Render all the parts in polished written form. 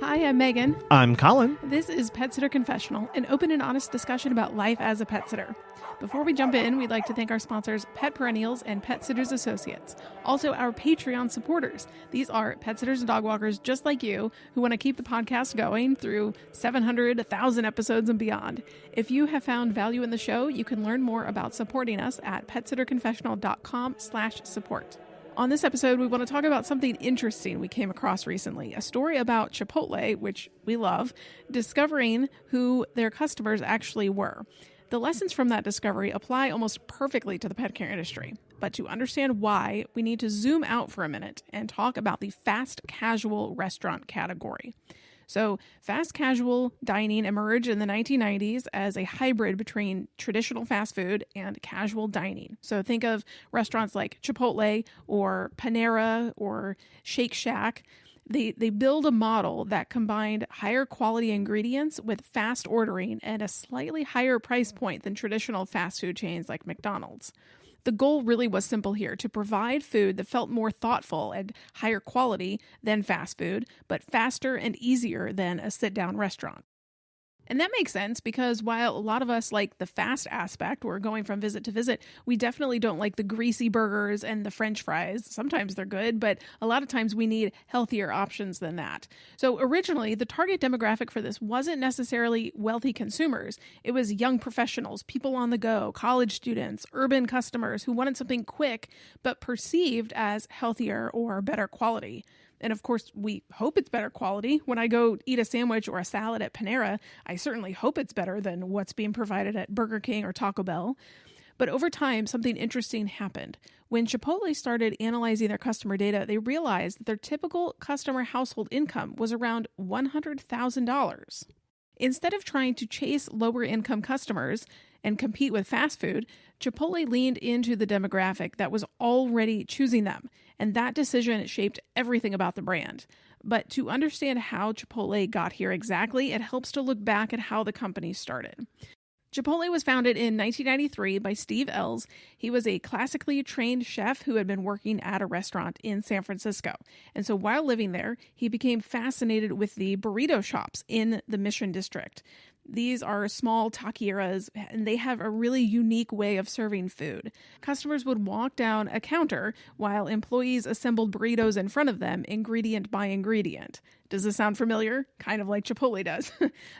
Hi, I'm Megan. I'm Colin. This is Pet Sitter Confessional, an open and honest discussion about life as a pet sitter. Before we jump in, we'd like to thank our sponsors, Pet Perennials and Pet Sitters Associates. Also, our Patreon supporters. These are pet sitters and dog walkers just like you who want to keep the podcast going through 700, 1,000 episodes and beyond. If you have found value in the show, you can learn more about supporting us at petsitterconfessional.com/support. On this episode, we want to talk about something interesting we came across recently, a story about Chipotle, which we love, discovering who their customers actually were. The lessons from that discovery apply almost perfectly to the pet care industry. But to understand why, we need to zoom out for a minute and talk about the fast casual restaurant category. So, fast casual dining emerged in the 1990s as a hybrid between traditional fast food and casual dining. So, think of restaurants like Chipotle or Panera or Shake Shack. They build a model that combined higher quality ingredients with fast ordering and a slightly higher price point than traditional fast food chains like McDonald's. The goal really was simple here, to provide food that felt more thoughtful and higher quality than fast food, but faster and easier than a sit-down restaurant. And that makes sense because while a lot of us like the fast aspect, we're going from visit to visit, we definitely don't like the greasy burgers and the French fries. Sometimes they're good, but a lot of times we need healthier options than that. So originally, the target demographic for this wasn't necessarily wealthy consumers. It was young professionals, people on the go, college students, urban customers who wanted something quick but perceived as healthier or better quality. And of course, we hope it's better quality. When I go eat a sandwich or a salad at Panera, I certainly hope it's better than what's being provided at Burger King or Taco Bell. But over time, something interesting happened. When Chipotle started analyzing their customer data, they realized that their typical customer household income was around $100,000. Instead of trying to chase lower-income customers and compete with fast food, Chipotle leaned into the demographic that was already choosing them, and that decision shaped everything about the brand. But to understand how Chipotle got here exactly, it helps to look back at how the company started. Chipotle was founded in 1993 by Steve Ells. He was a classically trained chef who had been working at a restaurant in San Francisco. And so while living there, he became fascinated with the burrito shops in the Mission District. These are small taquerias, and they have a really unique way of serving food. Customers would walk down a counter while employees assembled burritos in front of them, ingredient by ingredient. Does this sound familiar? Kind of like Chipotle does.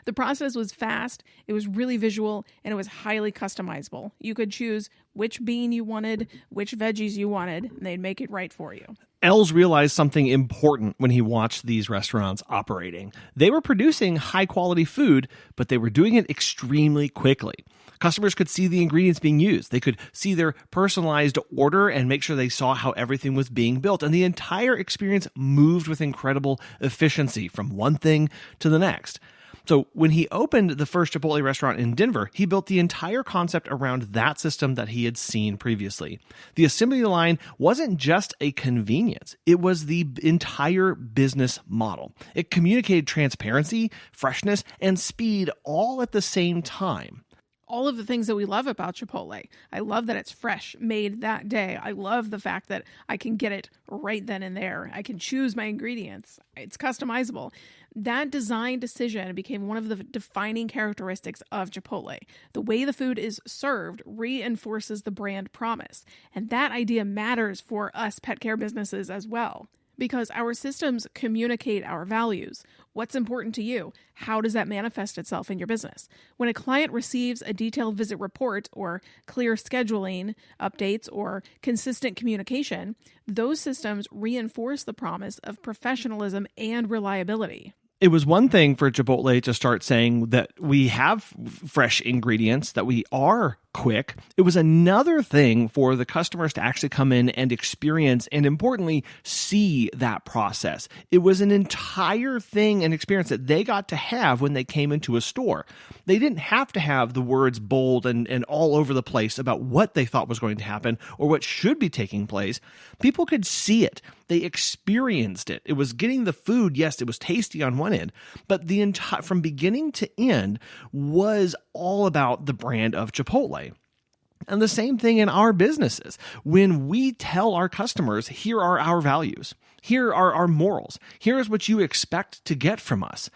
The process was fast, it was really visual, and it was highly customizable. You could choose which bean you wanted, which veggies you wanted, and they'd make it right for you. Els realized something important when he watched these restaurants operating. They were producing high-quality food, but they were doing it extremely quickly. Customers could see the ingredients being used. They could see their personalized order and make sure they saw how everything was being built. And the entire experience moved with incredible efficiency from one thing to the next. So when he opened the first Chipotle restaurant in Denver, he built the entire concept around that system that he had seen previously. The assembly line wasn't just a convenience. It was the entire business model. It communicated transparency, freshness, and speed all at the same time. All of the things that we love about Chipotle. I love that it's fresh, made that day. I love the fact that I can get it right then and there. I can choose my ingredients. It's customizable. That design decision became one of the defining characteristics of Chipotle. The way the food is served reinforces the brand promise. And that idea matters for us pet care businesses as well. Because our systems communicate our values. What's important to you? How does that manifest itself in your business? When a client receives a detailed visit report or clear scheduling updates or consistent communication, those systems reinforce the promise of professionalism and reliability. It was one thing for Chipotle to start saying that we have fresh ingredients, that we are quick. It was another thing for the customers to actually come in and experience and, importantly, see that process. It was an entire thing and experience that they got to have when they came into a store. They didn't have to have the words bold and all over the place about what they thought was going to happen or what should be taking place. People could see it. They experienced it. It was getting the food. Yes, it was tasty on one end, but the from beginning to end was all about the brand of Chipotle. And the same thing in our businesses. When we tell our customers, here are our values, here are our morals, here is what you expect to get from us,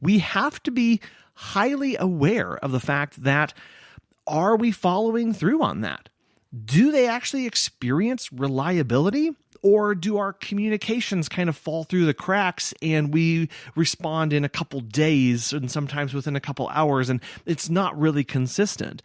we have to be highly aware of the fact that, are we following through on that? Do they actually experience reliability? Or do our communications kind of fall through the cracks and we respond in a couple days and sometimes within a couple hours and it's not really consistent?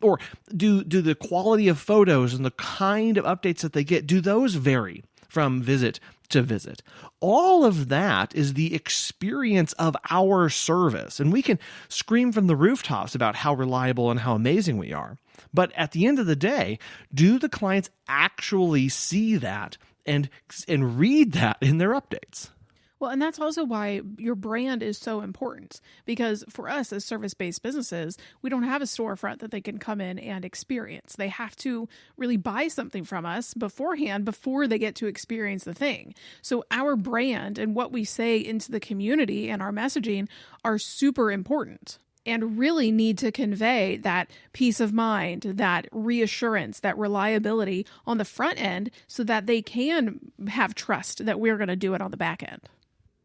Or do the quality of photos and the kind of updates that they get, do those vary from visit to visit? All of that is the experience of our service. And we can scream from the rooftops about how reliable and how amazing we are. But at the end of the day, do the clients actually see that and read that in their updates? Well, and that's also why your brand is so important, because for us as service-based businesses, we don't have a storefront that they can come in and experience. They have to really buy something from us beforehand before they get to experience the thing. So our brand and what we say into the community and our messaging are super important and really need to convey that peace of mind, that reassurance, that reliability on the front end so that they can have trust that we're going to do it on the back end.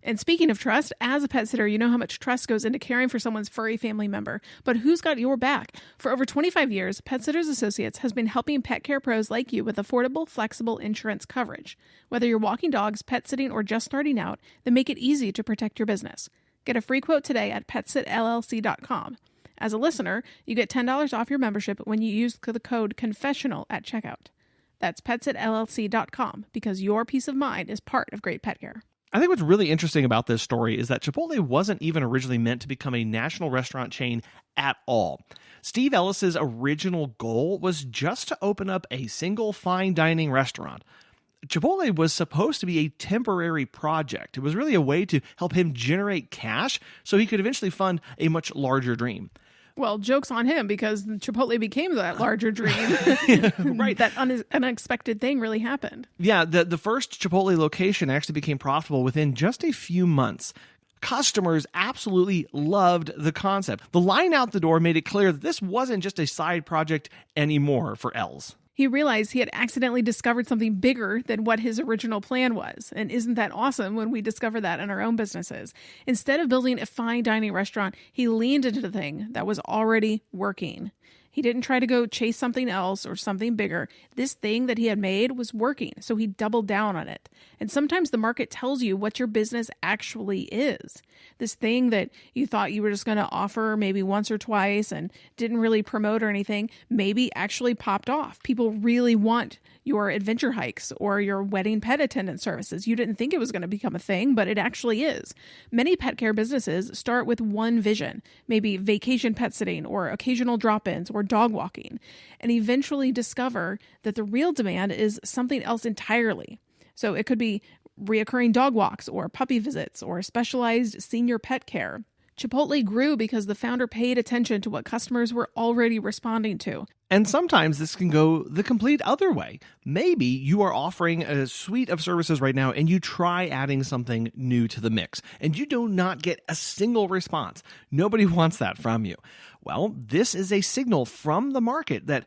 And speaking of trust, as a pet sitter, you know how much trust goes into caring for someone's furry family member. But who's got your back? For over 25 years, Pet Sitters Associates has been helping pet care pros like you with affordable, flexible insurance coverage. Whether you're walking dogs, pet sitting, or just starting out, they make it easy to protect your business. Get a free quote today at PetSitLLC.com. As a listener, you get $10 off your membership when you use the code Confessional at checkout. That's PetSitLLC.com, because your peace of mind is part of great pet care. I think what's really interesting about this story is that Chipotle wasn't even originally meant to become a national restaurant chain at all. Steve Ellis's original goal was just to open up a single fine dining restaurant. Chipotle was supposed to be a temporary project. It was really a way to help him generate cash so he could eventually fund a much larger dream. Well, joke's on him, because Chipotle became that larger dream. Right. That unexpected thing really happened. Yeah, the first Chipotle location actually became profitable within just a few months. Customers absolutely loved the concept. The line out the door made it clear that this wasn't just a side project anymore for Els. He realized he had accidentally discovered something bigger than what his original plan was. And isn't that awesome when we discover that in our own businesses? Instead of building a fine dining restaurant, he leaned into the thing that was already working. He didn't try to go chase something else or something bigger. This thing that he had made was working, so he doubled down on it. And sometimes the market tells you what your business actually is. This thing that you thought you were just going to offer maybe once or twice and didn't really promote or anything, maybe actually popped off. People really want your adventure hikes or your wedding pet attendant services. You didn't think it was going to become a thing, but it actually is. Many pet care businesses start with one vision, maybe vacation pet sitting or occasional drop-ins or dog walking, and eventually discover that the real demand is something else entirely. So it could be reoccurring dog walks or puppy visits or specialized senior pet care. Chipotle grew because the founder paid attention to what customers were already responding to. And sometimes this can go the complete other way. Maybe you are offering a suite of services right now and you try adding something new to the mix and you do not get a single response. Nobody wants that from you. Well, this is a signal from the market that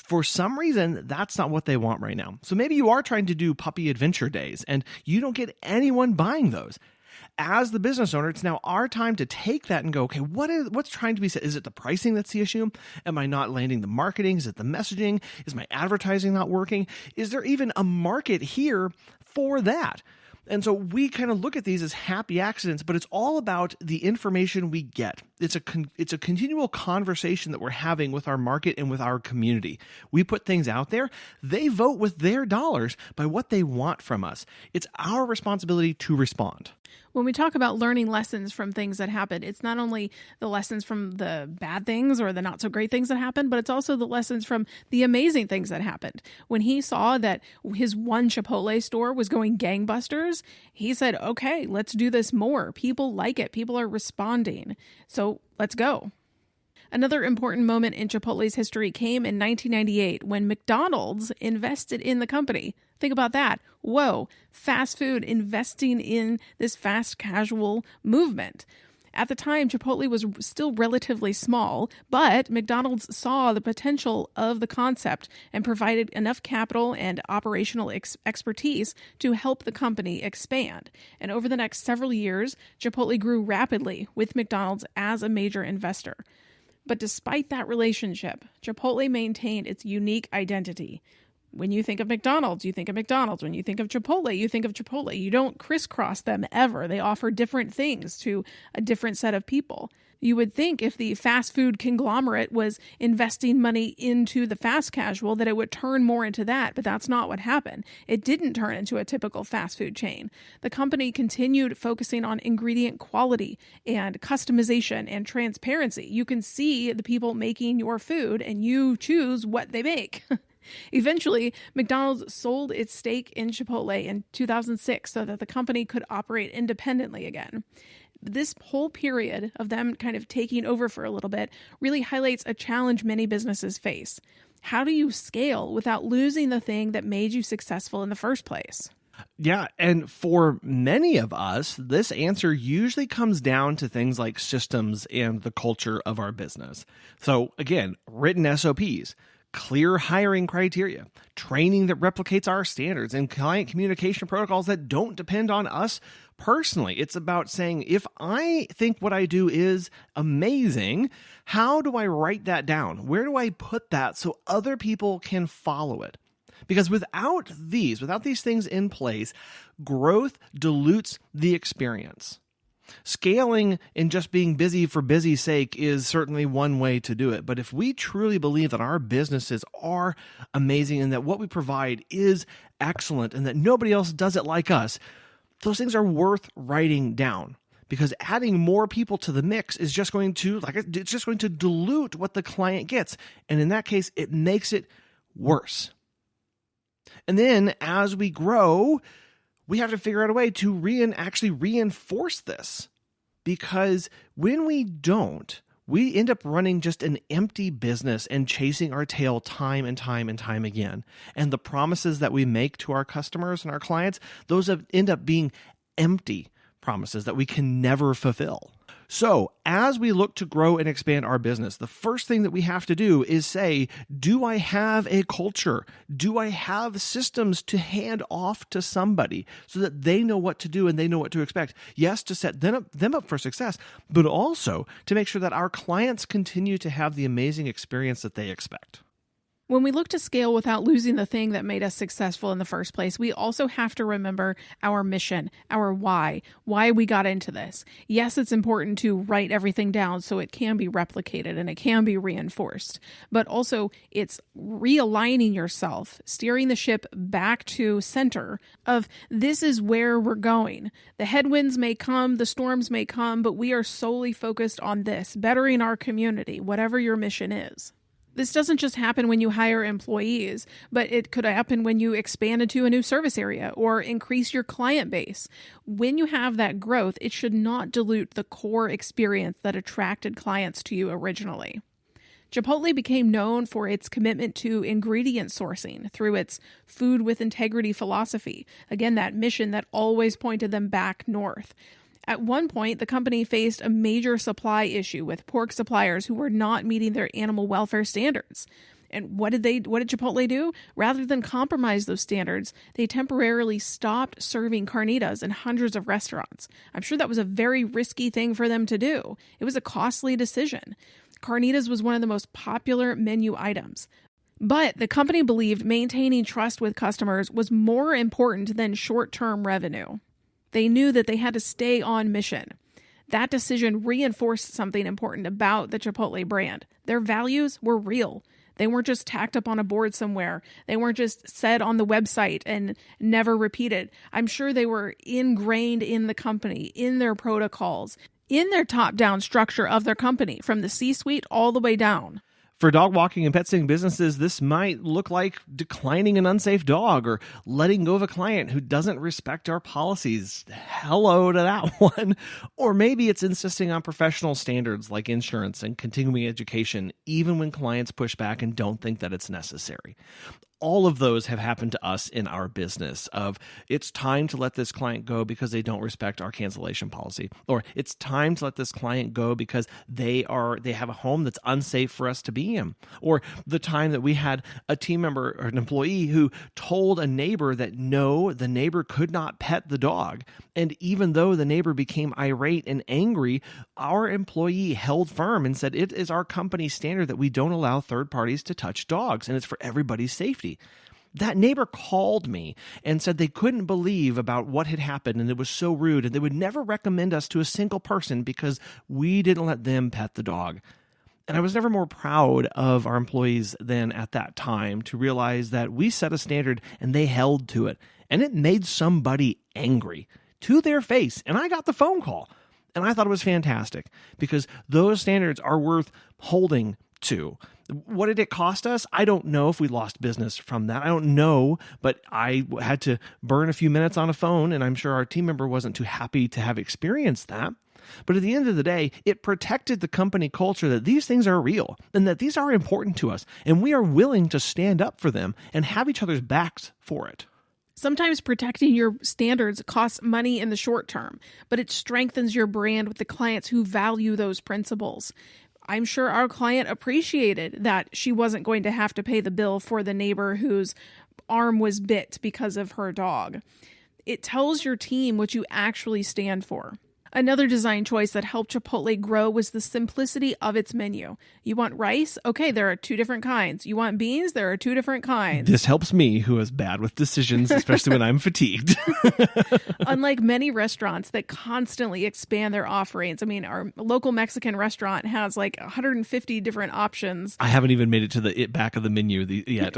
for some reason, that's not what they want right now. So maybe you are trying to do puppy adventure days and you don't get anyone buying those. As the business owner, it's now our time to take that and go, okay, what's trying to be said? Is it the pricing that's the issue? Am I not landing the marketing? Is it the messaging? Is my advertising not working? Is there even a market here for that? And so we kind of look at these as happy accidents, but it's all about the information we get. It's a continual conversation that we're having with our market and with our community. We put things out there. They vote with their dollars by what they want from us. It's our responsibility to respond. When we talk about learning lessons from things that happen, it's not only the lessons from the bad things or the not so great things that happened, but it's also the lessons from the amazing things that happened. When he saw that his one Chipotle store was going gangbusters, he said, okay, let's do this more. People like it. People are responding. So let's go. Another important moment in Chipotle's history came in 1998 when McDonald's invested in the company. Think about that. Whoa, fast food investing in this fast casual movement. At the time, Chipotle was still relatively small, but McDonald's saw the potential of the concept and provided enough capital and operational expertise to help the company expand. And over the next several years, Chipotle grew rapidly with McDonald's as a major investor. But despite that relationship, Chipotle maintained its unique identity. When you think of McDonald's, you think of McDonald's. When you think of Chipotle, you think of Chipotle. You don't crisscross them ever. They offer different things to a different set of people. You would think if the fast food conglomerate was investing money into the fast casual that it would turn more into that, but that's not what happened. It didn't turn into a typical fast food chain. The company continued focusing on ingredient quality and customization and transparency. You can see the people making your food and you choose what they make. Eventually, McDonald's sold its stake in Chipotle in 2006 so that the company could operate independently again. This whole period of them kind of taking over for a little bit really highlights a challenge many businesses face. How do you scale without losing the thing that made you successful in the first place? Yeah, and for many of us, this answer usually comes down to things like systems and the culture of our business. So again, written SOPs, clear hiring criteria, training that replicates our standards, and client communication protocols that don't depend on us personally. It's about saying, if I think what I do is amazing, how do I write that down? Where do I put that so other people can follow it? Because without these things in place, growth dilutes the experience. Scaling and just being busy for busy's sake is certainly one way to do it. But if we truly believe that our businesses are amazing and that what we provide is excellent and that nobody else does it like us, those things are worth writing down. Because adding more people to the mix is just going to, it's just going to dilute what the client gets. And in that case, it makes it worse. And then as we grow, we have to figure out a way to actually reinforce this, because when we don't, we end up running just an empty business and chasing our tail time and time and time again. And the promises that we make to our customers and our clients, those end up being empty promises that we can never fulfill. So as we look to grow and expand our business, the first thing that we have to do is say, do I have a culture? Do I have systems to hand off to somebody so that they know what to do and they know what to expect? Yes, to set them up for success, but also to make sure that our clients continue to have the amazing experience that they expect. When we look to scale without losing the thing that made us successful in the first place, we also have to remember our mission, our why we got into this. Yes, it's important to write everything down so it can be replicated and it can be reinforced, but also it's realigning yourself, steering the ship back to center of this is where we're going. The headwinds may come, the storms may come, but we are solely focused on this, bettering our community, whatever your mission is. This doesn't just happen when you hire employees, but it could happen when you expand into a new service area or increase your client base. When you have that growth, it should not dilute the core experience that attracted clients to you originally. Chipotle became known for its commitment to ingredient sourcing through its food with integrity philosophy. Again, that mission that always pointed them back north. At one point, the company faced a major supply issue with pork suppliers who were not meeting their animal welfare standards. And what did Chipotle do? Rather than compromise those standards, they temporarily stopped serving carnitas in hundreds of restaurants. I'm sure that was a very risky thing for them to do. It was a costly decision. Carnitas was one of the most popular menu items. But the company believed maintaining trust with customers was more important than short-term revenue. They knew that they had to stay on mission. That decision reinforced something important about the Chipotle brand. Their values were real. They weren't just tacked up on a board somewhere. They weren't just said on the website and never repeated. I'm sure they were ingrained in the company, in their protocols, in their top-down structure of their company, from the C-suite all the way down. For dog walking and pet sitting businesses, this might look like declining an unsafe dog or letting go of a client who doesn't respect our policies. Hello to that one. Or maybe it's insisting on professional standards like insurance and continuing education, even when clients push back and don't think that it's necessary. All of those have happened to us in our business of it's time to let this client go because they don't respect our cancellation policy, or it's time to let this client go because they have a home that's unsafe for us to be in, or the time that we had a team member or an employee who told a neighbor that no, the neighbor could not pet the dog. And even though the neighbor became irate and angry, our employee held firm and said it is our company standard that we don't allow third parties to touch dogs, and it's for everybody's safety. That neighbor called me and said they couldn't believe about what had happened and it was so rude, and they would never recommend us to a single person because we didn't let them pet the dog. And I was never more proud of our employees than at that time to realize that we set a standard and they held to it. And it made somebody angry to their face. And I got the phone call. And I thought it was fantastic because those standards are worth holding to. What did it cost us? I don't know if we lost business from that. I don't know, but I had to burn a few minutes on a phone, and I'm sure our team member wasn't too happy to have experienced that. But at the end of the day, it protected the company culture that these things are real and that these are important to us, and we are willing to stand up for them and have each other's backs for it. Sometimes protecting your standards costs money in the short term, but it strengthens your brand with the clients who value those principles. I'm sure our client appreciated that she wasn't going to have to pay the bill for the neighbor whose arm was bit because of her dog. It tells your team what you actually stand for. Another design choice that helped Chipotle grow was the simplicity of its menu. You want rice? Okay, there are 2 different kinds. You want beans? There are 2 different kinds. This helps me, who is bad with decisions, especially when I'm fatigued. Unlike many restaurants that constantly expand their offerings, I mean, our local Mexican restaurant has like 150 different options. I haven't even made it to the back of the menu yet.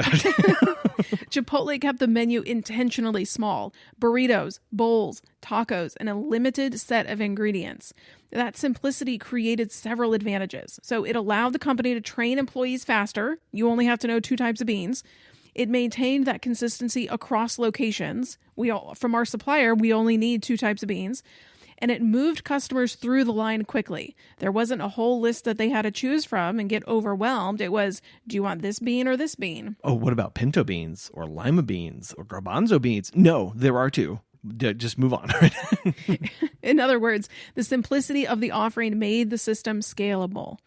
Chipotle kept the menu intentionally small: burritos, bowls, tacos, and a limited set of ingredients. That simplicity created several advantages. So it allowed the company to train employees faster. You only have to know 2 types of beans. It maintained that consistency across locations. From our supplier, we only need 2 types of beans. And it moved customers through the line quickly. There wasn't a whole list that they had to choose from and get overwhelmed. It was, do you want this bean or this bean? Oh, what about pinto beans or lima beans or garbanzo beans? No, there are 2. Just move on. In other words, the simplicity of the offering made the system scalable.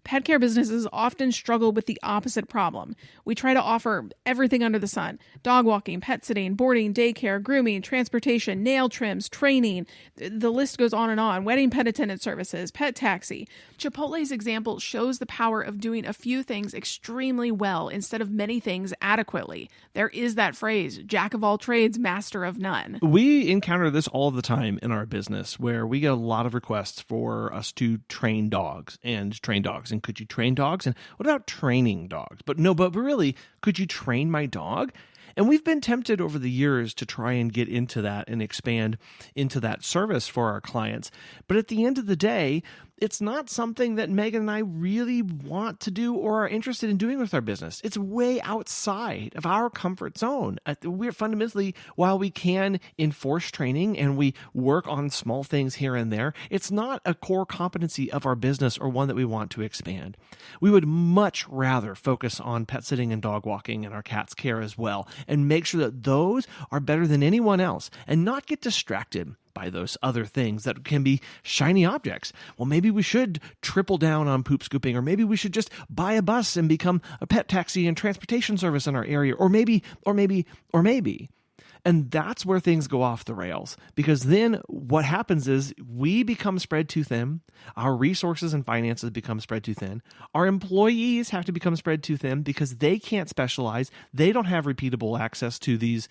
Pet care businesses often struggle with the opposite problem. We try to offer everything under the sun: dog walking, pet sitting, boarding, daycare, grooming, transportation, nail trims, training. The list goes on. Wedding pet attendant services, pet taxi. Chipotle's example shows the power of doing a few things extremely well instead of many things adequately. There is that phrase, jack of all trades, master of none. We encounter this all the time in our business where we get a lot of requests for us to train dogs. And could you train dogs? And what about training dogs? But really, could you train my dog? And we've been tempted over the years to try and get into that and expand into that service for our clients. But at the end of the day, it's not something that Megan and I really want to do or are interested in doing with our business. It's way outside of our comfort zone. We're fundamentally, while we can enforce training and we work on small things here and there, it's not a core competency of our business or one that we want to expand. We would much rather focus on pet sitting and dog walking and our cat's care as well, and make sure that those are better than anyone else and not get distracted by those other things that can be shiny objects. Well, maybe we should triple down on poop scooping, or maybe we should just buy a bus and become a pet taxi and transportation service in our area, or maybe. And that's where things go off the rails, because then what happens is we become spread too thin. Our resources and finances become spread too thin. Our employees have to become spread too thin because they can't specialize. They don't have repeatable access to these,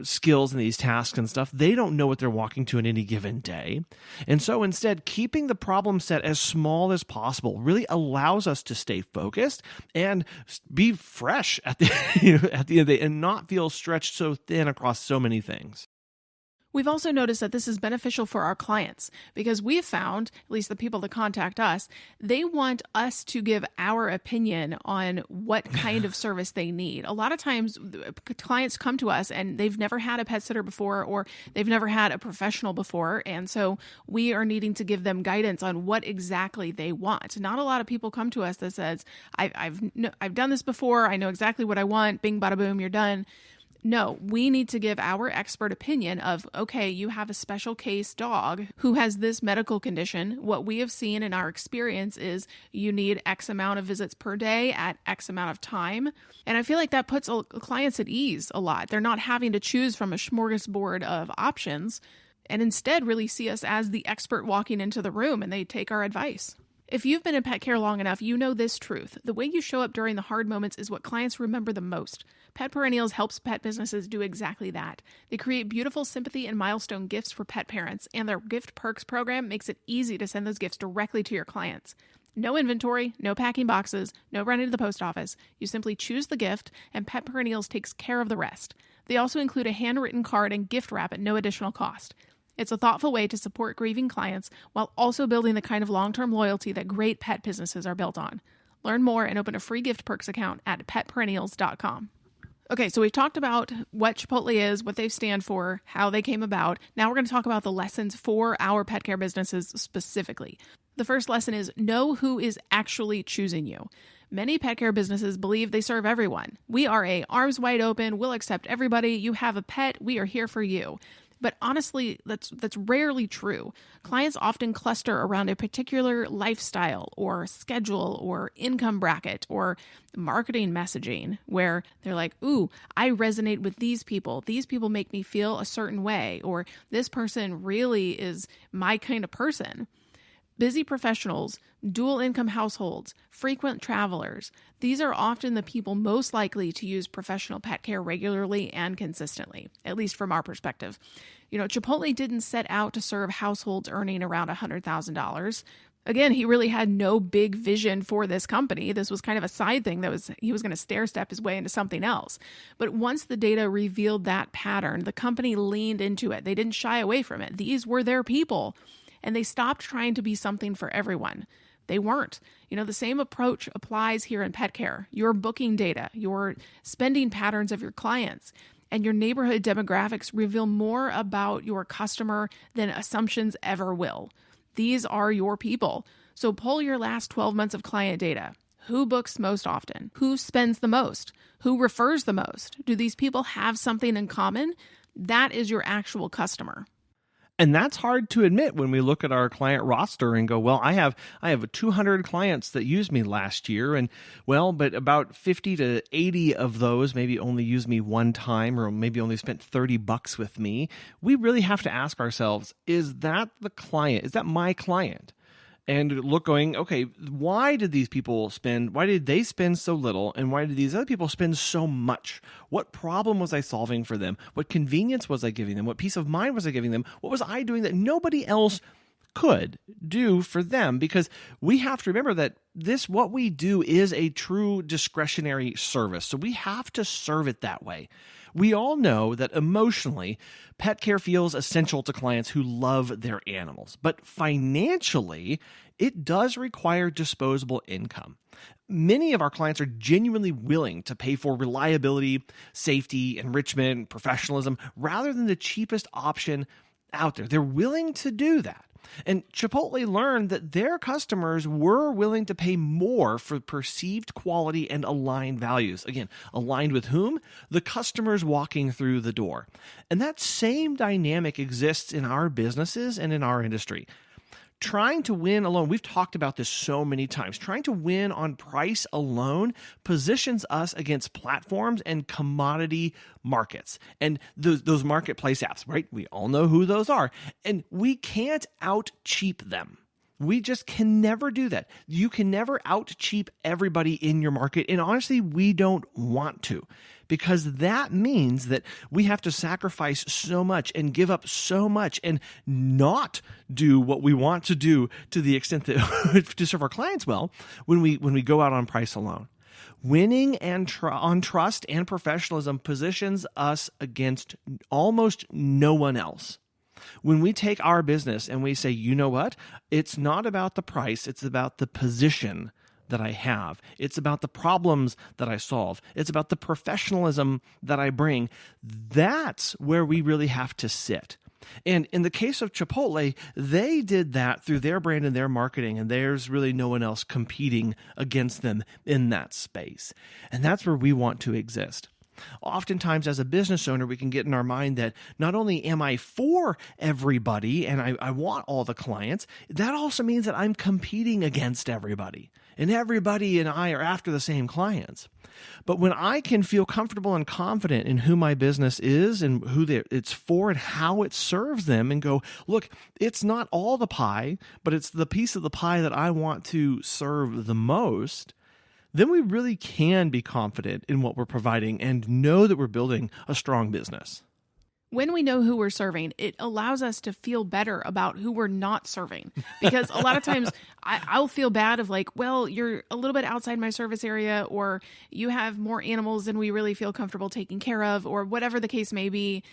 skills and these tasks and stuff. They don't know what they're walking to in any given day. And so instead, keeping the problem set as small as possible really allows us to stay focused and be fresh at the end of the day and not feel stretched so thin across so many things. We've also noticed that this is beneficial for our clients because we have found, at least the people that contact us, they want us to give our opinion on what kind of service they need. A lot of times clients come to us and they've never had a pet sitter before or they've never had a professional before. And so we are needing to give them guidance on what exactly they want. Not a lot of people come to us that says, I've done this before. I know exactly what I want. Bing, bada, boom, you're done. No, we need to give our expert opinion of, okay, you have a special case dog who has this medical condition. What we have seen in our experience is you need X amount of visits per day at X amount of time. And I feel like that puts clients at ease a lot. They're not having to choose from a smorgasbord of options and instead really see us as the expert walking into the room and they take our advice. If you've been in pet care long enough, you know this truth. The way you show up during the hard moments is what clients remember the most. Pet Perennials helps pet businesses do exactly that. They create beautiful sympathy and milestone gifts for pet parents, and their Gift Perks program makes it easy to send those gifts directly to your clients. No inventory, no packing boxes, no running to the post office. You simply choose the gift, and Pet Perennials takes care of the rest. They also include a handwritten card and gift wrap at no additional cost. It's a thoughtful way to support grieving clients while also building the kind of long-term loyalty that great pet businesses are built on. Learn more and open a free Gift Perks account at petperennials.com. Okay, so we've talked about what Chipotle is, what they stand for, how they came about. Now we're going to talk about the lessons for our pet care businesses specifically. The first lesson is know who is actually choosing you. Many pet care businesses believe they serve everyone. We are arms wide open, we'll accept everybody. You have a pet, we are here for you. But honestly, that's rarely true. Clients often cluster around a particular lifestyle or schedule or income bracket or marketing messaging where they're like, ooh, I resonate with these people. These people make me feel a certain way, or this person really is my kind of person. Busy professionals, dual income households, frequent travelers, these are often the people most likely to use professional pet care regularly and consistently, at least from our perspective. Chipotle didn't set out to serve households earning around $100,000. Again, he really had no big vision for this company. This was kind of a side thing he was going to stair-step his way into something else. But once the data revealed that pattern, the company leaned into it. They didn't shy away from it. These were their people. And they stopped trying to be something for everyone. They weren't. The same approach applies here in pet care. Your booking data, your spending patterns of your clients, and your neighborhood demographics reveal more about your customer than assumptions ever will. These are your people. So pull your last 12 months of client data. Who books most often? Who spends the most? Who refers the most? Do these people have something in common? That is your actual customer. And that's hard to admit when we look at our client roster and go, well, I have 200 clients that used me last year. And but about 50 to 80 of those maybe only used me one time or maybe only spent $30 with me. We really have to ask ourselves, is that the client? Is that my client? And look going, okay, why did they spend so little? And why did these other people spend so much? What problem was I solving for them? What convenience was I giving them? What peace of mind was I giving them? What was I doing that nobody else could do for them? Because we have to remember that what we do is a true discretionary service. So we have to serve it that way. We all know that emotionally, pet care feels essential to clients who love their animals. But financially, it does require disposable income. Many of our clients are genuinely willing to pay for reliability, safety, enrichment, professionalism, rather than the cheapest option out there. They're willing to do that. And Chipotle learned that their customers were willing to pay more for perceived quality and aligned values. Again, aligned with whom? The customers walking through the door. And that same dynamic exists in our businesses and in our industry. Trying to win alone, we've talked about this so many times, trying to win on price alone positions us against platforms and commodity markets. And those marketplace apps, right? We all know who those are. And we can't out-cheap them. We just can never do that. You can never out-cheap everybody in your market. And honestly, we don't want to, because that means that we have to sacrifice so much and give up so much and not do what we want to do to the extent that to serve our clients well when we go out on price alone. Winning and on trust and professionalism positions us against almost no one else. When we take our business and we say, you know what? It's not about the price. It's about the position that I have. It's about the problems that I solve. It's about the professionalism that I bring. That's where we really have to sit. And in the case of Chipotle, they did that through their brand and their marketing, and there's really no one else competing against them in that space. And that's where we want to exist. Oftentimes, as a business owner, we can get in our mind that not only am I for everybody and I want all the clients, that also means that I'm competing against everybody. And everybody and I are after the same clients. But when I can feel comfortable and confident in who my business is and who it's for and how it serves them and go, look, it's not all the pie, but it's the piece of the pie that I want to serve the most, then we really can be confident in what we're providing and know that we're building a strong business. When we know who we're serving, it allows us to feel better about who we're not serving. Because a lot of times I'll feel bad of like, well, you're a little bit outside my service area, or you have more animals than we really feel comfortable taking care of, or whatever the case may be.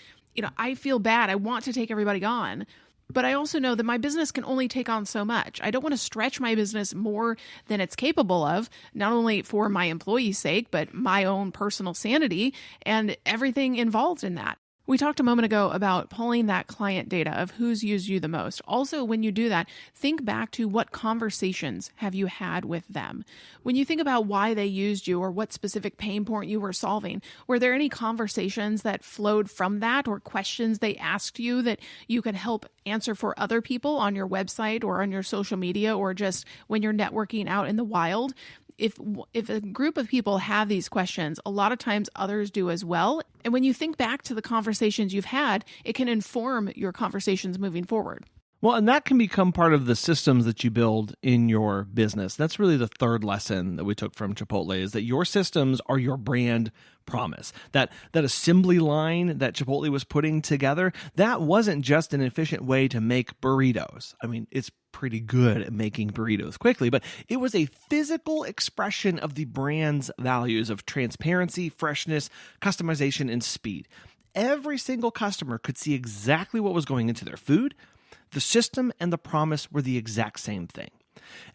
I feel bad. I want to take everybody on. But I also know that my business can only take on so much. I don't want to stretch my business more than it's capable of, not only for my employees' sake, but my own personal sanity and everything involved in that. We talked a moment ago about pulling that client data of who's used you the most. Also, when you do that, think back to what conversations have you had with them. When you think about why they used you or what specific pain point you were solving, were there any conversations that flowed from that or questions they asked you that you could help answer for other people on your website or on your social media or just when you're networking out in the wild? If a group of people have these questions, a lot of times others do as well. And when you think back to the conversations you've had, it can inform your conversations moving forward. Well, and that can become part of the systems that you build in your business. That's really the third lesson that we took from Chipotle, is that your systems are your brand promise. That assembly line that Chipotle was putting together, that wasn't just an efficient way to make burritos. I mean, it's pretty good at making burritos quickly, but it was a physical expression of the brand's values of transparency, freshness, customization, and speed. Every single customer could see exactly what was going into their food. The system and the promise were the exact same thing.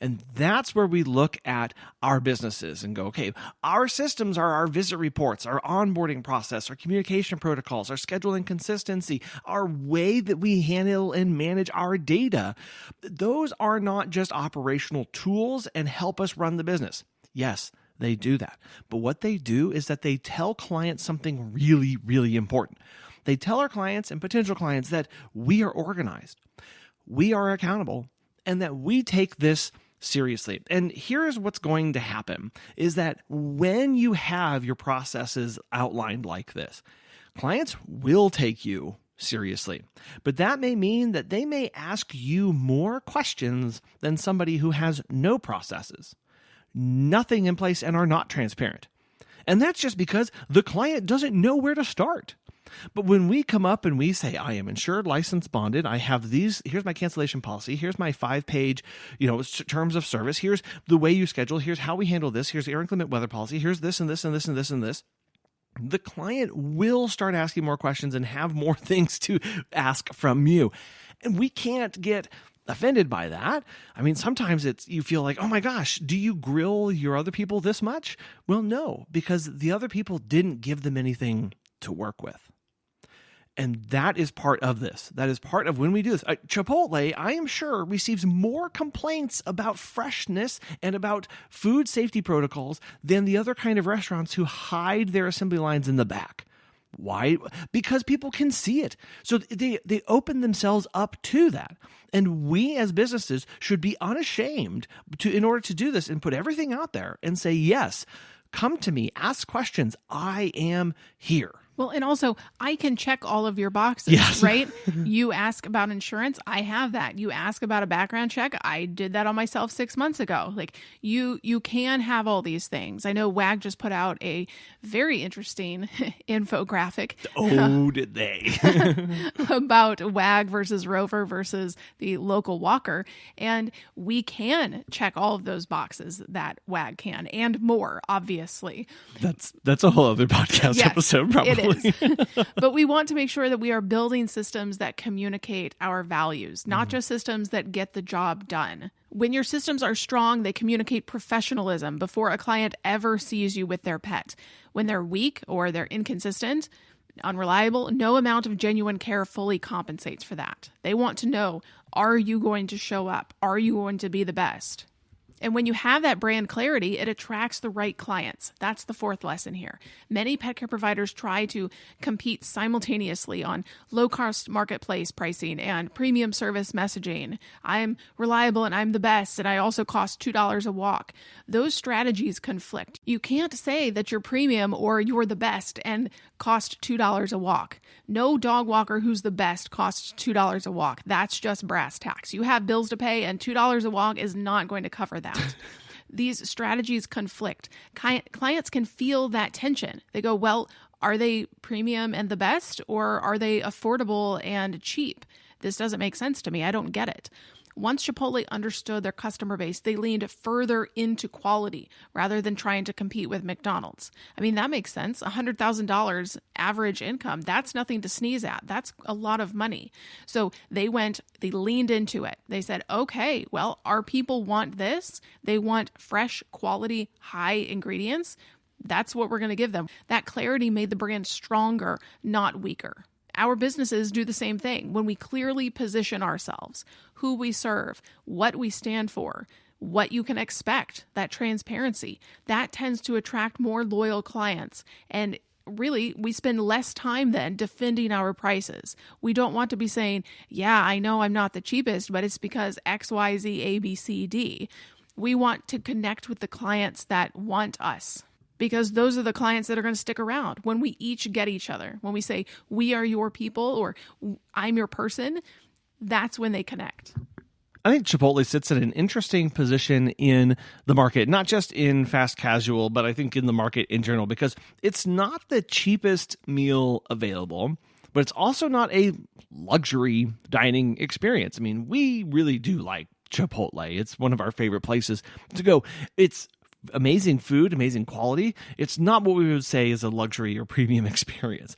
And that's where we look at our businesses and go, okay, our systems are our visit reports, our onboarding process, our communication protocols, our scheduling consistency, our way that we handle and manage our data. Those are not just operational tools and help us run the business. Yes, they do that. But what they do is that they tell clients something really, really important. They tell our clients and potential clients that we are organized, we are accountable, and that we take this seriously. And here's what's going to happen is that when you have your processes outlined like this, clients will take you seriously. But that may mean that they may ask you more questions than somebody who has no processes, nothing in place, and are not transparent. And that's just because the client doesn't know where to start. But when we come up and we say, I am insured, licensed, bonded, I have these, here's my cancellation policy, here's my 5-page, terms of service, here's the way you schedule, here's how we handle this, here's the air inclement weather policy, here's this and this and this and this and this, the client will start asking more questions and have more things to ask from you. And we can't get offended by that. I mean, sometimes you feel like, oh my gosh, do you grill your other people this much? Well, no, because the other people didn't give them anything to work with. And that is part of this. That is part of when we do this. Chipotle, I am sure, receives more complaints about freshness and about food safety protocols than the other kind of restaurants who hide their assembly lines in the back. Why? Because people can see it. So they open themselves up to that. And we as businesses should be unashamed in order to do this and put everything out there and say, yes, come to me, ask questions. I am here. Well, and also, I can check all of your boxes, yes. Right? You ask about insurance, I have that. You ask about a background check, I did that on myself 6 months ago. Like, you can have all these things. I know WAG just put out a very interesting infographic. Oh, did they? About WAG versus Rover versus the local walker. And we can check all of those boxes that WAG can, and more, obviously. That's a whole other podcast episode, probably. Exactly. It is. But we want to make sure that we are building systems that communicate our values, not just systems that get the job done. When your systems are strong, they communicate professionalism before a client ever sees you with their pet. When they're weak or they're inconsistent, unreliable, no amount of genuine care fully compensates for that. They want to know, are you going to show up? Are you going to be the best? And when you have that brand clarity, it attracts the right clients. That's the fourth lesson here. Many pet care providers try to compete simultaneously on low-cost marketplace pricing and premium service messaging. I'm reliable and I'm the best, and I also cost $2 a walk. Those strategies conflict. You can't say that you're premium or you're the best and cost $2 a walk. No dog walker who's the best costs $2 a walk. That's just brass tacks. You have bills to pay, and $2 a walk is not going to cover that. These strategies conflict. Clients can feel that tension. They go, well, are they premium and the best, or are they affordable and cheap? This doesn't make sense to me. I don't get it. Once Chipotle understood their customer base, they leaned further into quality rather than trying to compete with McDonald's. I mean, that makes sense. $100,000 average income, that's nothing to sneeze at. That's a lot of money. So they leaned into it. They said, okay, well, our people want this. They want fresh, quality, high ingredients. That's what we're going to give them. That clarity made the brand stronger, not weaker. Our businesses do the same thing. When we clearly position ourselves, who we serve, what we stand for, what you can expect, that transparency, that tends to attract more loyal clients. And really, we spend less time then defending our prices. We don't want to be saying, yeah, I know I'm not the cheapest, but it's because X, Y, Z, A, B, C, D. We want to connect with the clients that want us, because those are the clients that are going to stick around. When we each get each other, when we say, we are your people, or I'm your person, that's when they connect. I think Chipotle sits at an interesting position in the market, not just in fast casual, but I think in the market in general, because it's not the cheapest meal available, but it's also not a luxury dining experience. I mean, we really do like Chipotle. It's one of our favorite places to go. It's amazing food, amazing quality. It's not what we would say is a luxury or premium experience.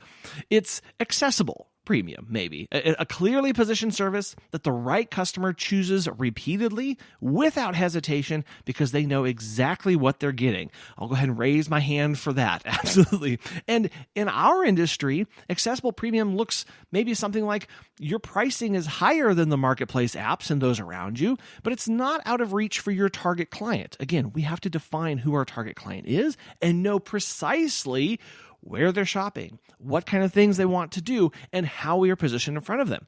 It's accessible premium, maybe. A clearly positioned service that the right customer chooses repeatedly without hesitation because they know exactly what they're getting. I'll go ahead and raise my hand for that. Absolutely. And in our industry, accessible premium looks maybe something like your pricing is higher than the marketplace apps and those around you, but it's not out of reach for your target client. Again, we have to define who our target client is and know precisely where they're shopping, what kind of things they want to do, and how we are positioned in front of them.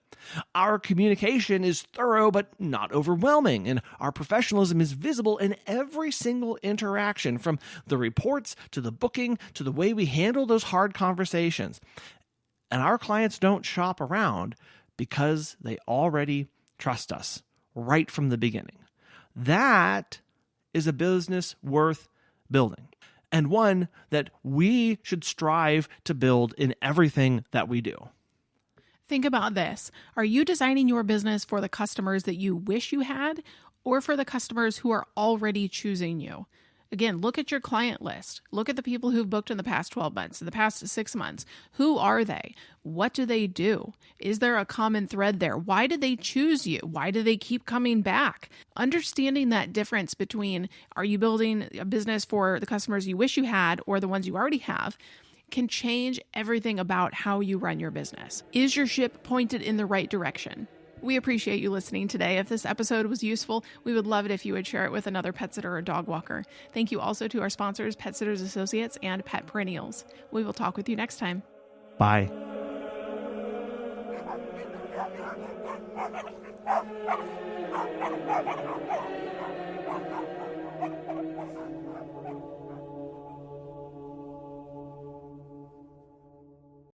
Our communication is thorough but not overwhelming, and our professionalism is visible in every single interaction, from the reports to the booking to the way we handle those hard conversations. And our clients don't shop around because they already trust us right from the beginning. That is a business worth building, and one that we should strive to build in everything that we do. Think about this. Are you designing your business for the customers that you wish you had, or for the customers who are already choosing you? Again, look at your client list. Look at the people who've booked in the past 12 months, in the past 6 months. Who are they? What do they do? Is there a common thread there? Why did they choose you? Why do they keep coming back? Understanding that difference between, are you building a business for the customers you wish you had or the ones you already have, can change everything about how you run your business. Is your ship pointed in the right direction? We appreciate you listening today. If this episode was useful, we would love it if you would share it with another pet sitter or dog walker. Thank you also to our sponsors, Pet Sitters Associates and Pet Perennials. We will talk with you next time. Bye.